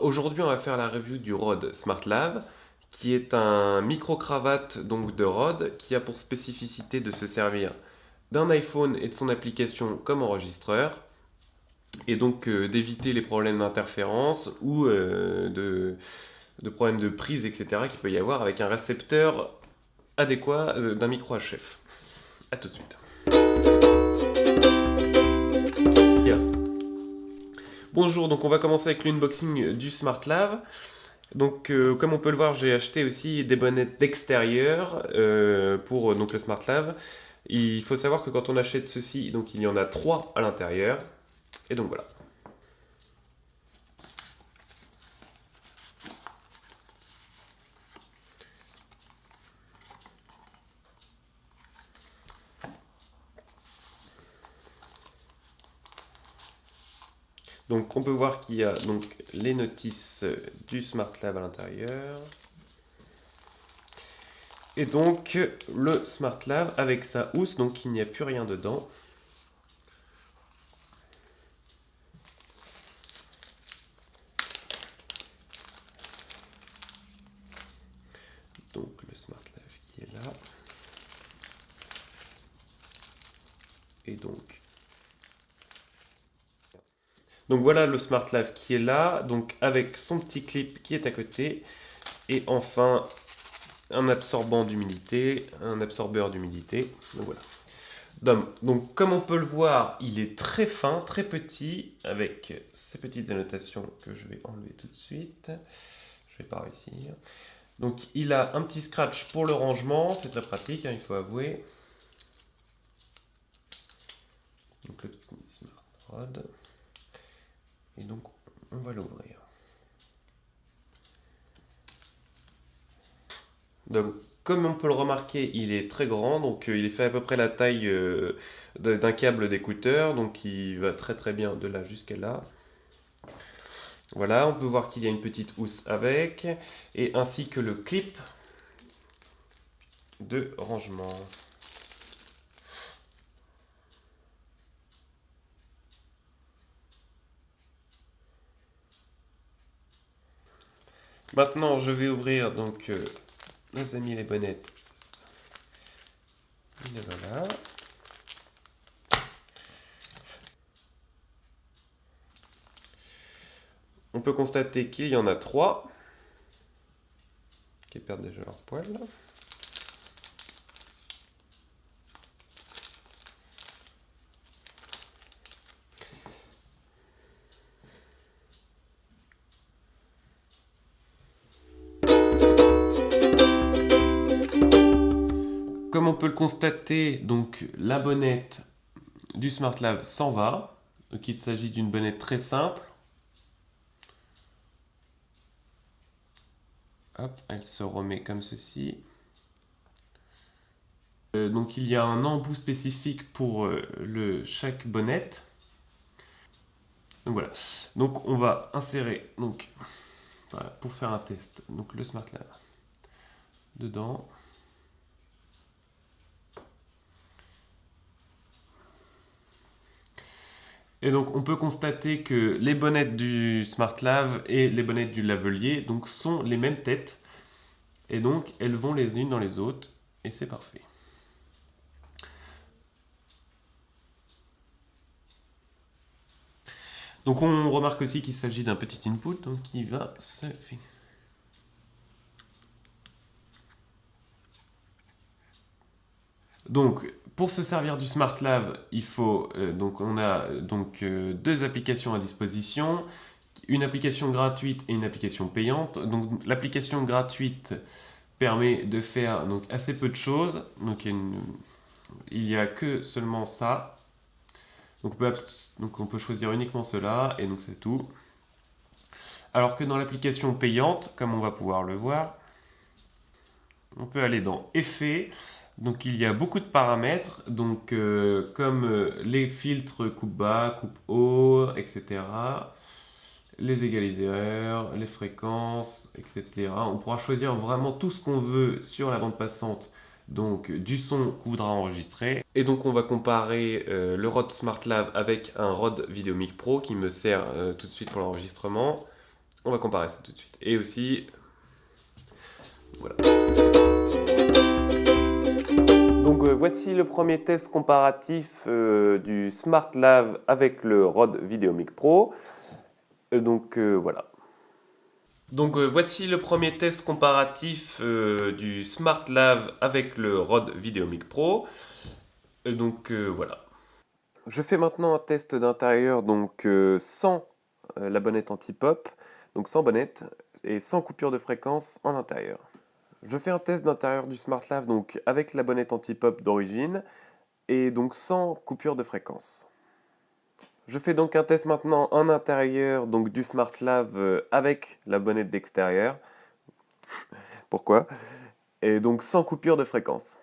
aujourd'hui on va faire la review du Rode SmartLav, qui est un micro-cravate donc de Rode qui a pour spécificité de se servir d'un iPhone et de son application comme enregistreur, et donc d'éviter les problèmes d'interférence ou de problèmes de prise, etc. qu'il peut y avoir avec un récepteur adéquat d'un micro HF. A tout de suite. Bonjour, donc on va commencer avec l'unboxing du SmartLav. Donc, comme on peut le voir, j'ai acheté aussi des bonnettes d'extérieur pour donc le SmartLav. Il faut savoir que quand on achète ceci, donc il y en a 3 à l'intérieur. Et donc voilà. Donc on peut voir qu'il y a donc les notices du SmartLav à l'intérieur. Et donc le SmartLav avec sa housse, donc il n'y a plus rien dedans. Donc le SmartLav qui est là. Et donc voilà le SmartLav qui est là, donc avec son petit clip qui est à côté. Et enfin un absorbant d'humidité, un absorbeur d'humidité. Donc voilà. Donc comme on peut le voir, il est très fin, très petit, avec ces petites annotations que je vais enlever tout de suite. Je vais pas réussir. Donc il a un petit scratch pour le rangement, c'est très pratique, hein, il faut avouer. Donc le petit Smart Rod. Et donc on va l'ouvrir. Donc comme on peut le remarquer, il est très grand, donc il est fait à peu près la taille d'un câble d'écouteur, donc il va très très bien de là jusqu'à là. Voilà, on peut voir qu'il y a une petite housse avec, et ainsi que le clip de rangement. Maintenant, je vais ouvrir donc nos amis les bonnettes. Et voilà. On peut constater qu'il y en a 3 qui perdent déjà leur poil. Comme on peut le constater, donc la bonnette du SmartLav s'en va. Donc il s'agit d'une bonnette très simple. Hop, elle se remet comme ceci. Donc il y a un embout spécifique pour chaque bonnette. Donc voilà. Donc on va insérer donc voilà, pour faire un test. Donc le SmartLav dedans. Et donc on peut constater que les bonnettes du SmartLav et les bonnettes du lavelier donc, sont les mêmes têtes. Et donc elles vont les unes dans les autres. Et c'est parfait. Donc on remarque aussi qu'il s'agit d'un petit input donc qui va se fixer. Donc pour se servir du SmartLav, il faut donc on a donc deux applications à disposition, une application gratuite et une application payante. Donc l'application gratuite permet de faire donc assez peu de choses. Donc il y a que seulement ça. Donc on peut choisir uniquement cela et donc c'est tout. Alors que dans l'application payante, comme on va pouvoir le voir, on peut aller dans Effets. Donc il y a beaucoup de paramètres, donc comme les filtres coupe bas, coupe haut, etc. Les égaliseurs, les fréquences, etc. On pourra choisir vraiment tout ce qu'on veut sur la bande passante, donc du son qu'on voudra enregistrer. Et donc on va comparer le Rode SmartLav avec un Rode VideoMic Pro qui me sert tout de suite pour l'enregistrement. On va comparer ça tout de suite. Et aussi, voilà. Donc voici le premier test comparatif du SmartLav avec le Rode VideoMic Pro. Voilà. Donc voici le premier test comparatif du SmartLav avec le Rode VideoMic Pro. Voilà. Je fais maintenant un test d'intérieur sans la bonnette anti-pop, donc sans bonnette et sans coupure de fréquence en intérieur. Je fais un test d'intérieur du SmartLav donc avec la bonnette anti-pop d'origine et donc sans coupure de fréquence. Je fais donc un test maintenant en intérieur donc du SmartLav avec la bonnette d'extérieur. Pourquoi? Et donc sans coupure de fréquence.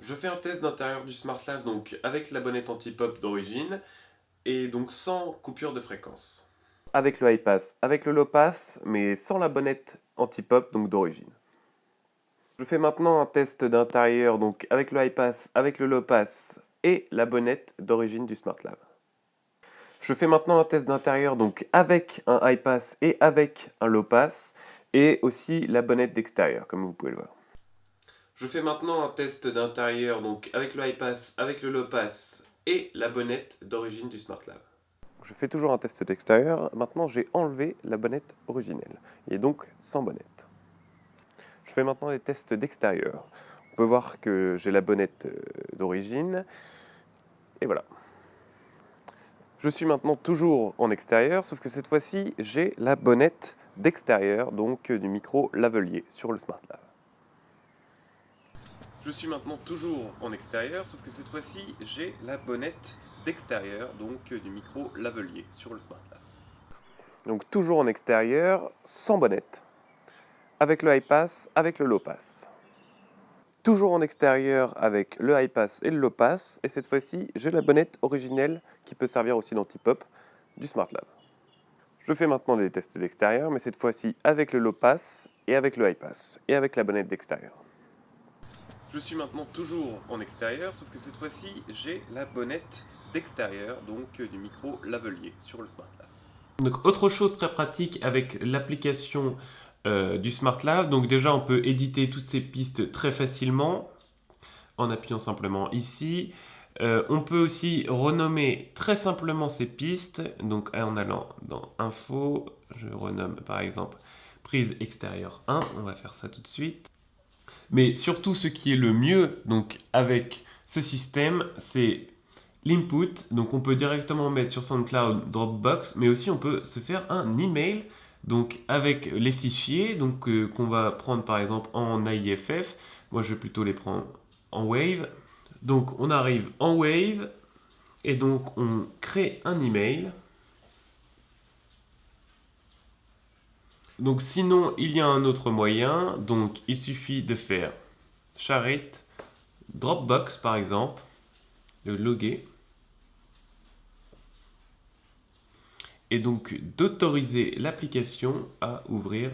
Je fais un test d'intérieur du SmartLav donc avec la bonnette anti-pop d'origine et donc sans coupure de fréquence. Avec le high pass, avec le low pass, mais sans la bonnette anti-pop donc d'origine. Je fais maintenant un test d'intérieur donc avec le high pass, avec le low pass et la bonnette d'origine du SmartLav. Je fais maintenant un test d'intérieur donc avec un high pass et avec un low pass et aussi la bonnette d'extérieur comme vous pouvez le voir. Je fais maintenant un test d'intérieur donc avec le high pass, avec le low pass et la bonnette d'origine du SmartLav. Je fais toujours un test d'extérieur. Maintenant, j'ai enlevé la bonnette originelle et donc sans bonnette. Je fais maintenant des tests d'extérieur. On peut voir que j'ai la bonnette d'origine et voilà. Je suis maintenant toujours en extérieur, sauf que cette fois-ci, j'ai la bonnette d'extérieur, donc du micro lavalier sur le SmartLav. Je suis maintenant toujours en extérieur, sauf que cette fois-ci, j'ai la bonnette d'extérieur, donc du micro lavalier sur le SmartLav. Donc toujours en extérieur, sans bonnette, avec le high pass, avec le low pass. Toujours en extérieur avec le high pass et le low pass, et cette fois-ci, j'ai la bonnette originelle qui peut servir aussi d'anti-pop du SmartLav. Je fais maintenant des tests d'extérieur, mais cette fois-ci avec le low pass et avec le high pass, et avec la bonnette d'extérieur. Je suis maintenant toujours en extérieur, sauf que cette fois-ci, j'ai la bonnette d'extérieur, donc du micro lavalier sur le SmartLav. Donc autre chose très pratique avec l'application du SmartLav, donc déjà on peut éditer toutes ces pistes très facilement en appuyant simplement ici. On peut aussi renommer très simplement ces pistes, donc en allant dans Info, je renomme par exemple prise extérieure 1, on va faire ça tout de suite. Mais surtout ce qui est le mieux donc avec ce système, c'est l'input, donc on peut directement mettre sur SoundCloud Dropbox, mais aussi on peut se faire un email donc avec les fichiers qu'on va prendre par exemple en AIFF. Moi je vais plutôt les prendre en Wave. Donc on arrive en Wave et donc on crée un email. Donc sinon il y a un autre moyen, donc il suffit de faire Charit Dropbox par exemple, de loguer. Et donc d'autoriser l'application à ouvrir.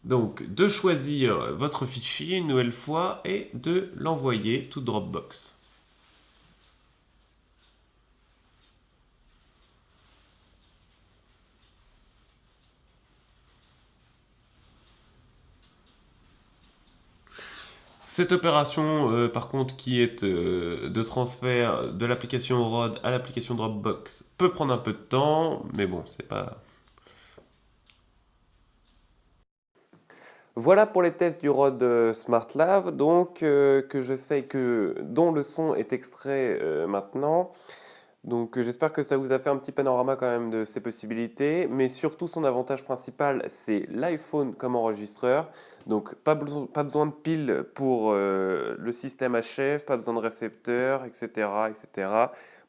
Donc de choisir votre fichier une nouvelle fois et de l'envoyer to Dropbox. Cette opération, par contre, qui est de transfert de l'application Rode à l'application Dropbox, peut prendre un peu de temps, mais bon, c'est pas... Voilà pour les tests du Rode SmartLav, dont le son est extrait maintenant. Donc j'espère que ça vous a fait un petit panorama quand même de ses possibilités, mais surtout son avantage principal, c'est l'iPhone comme enregistreur. Donc pas besoin de pile pour le système HF, pas besoin de récepteur, etc., etc.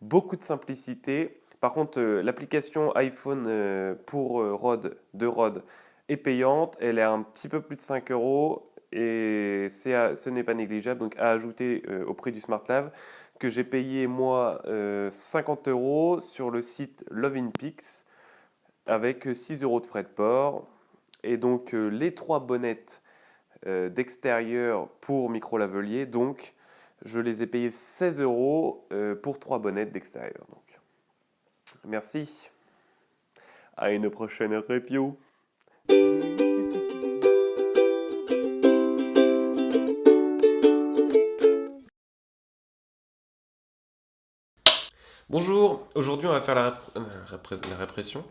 Beaucoup de simplicité. Par contre, l'application iPhone de Rode est payante. Elle est à un petit peu plus de 5 euros et ce n'est pas négligeable. Donc à ajouter au prix du SmartLav que j'ai payé moi 50 euros sur le site Loveinpix avec 6 euros de frais de port. Et donc les trois bonnettes d'extérieur pour micro lavalier, donc je les ai payées 16 euros pour trois bonnettes d'extérieur. Merci. À une prochaine review. Bonjour, aujourd'hui on va faire la répression.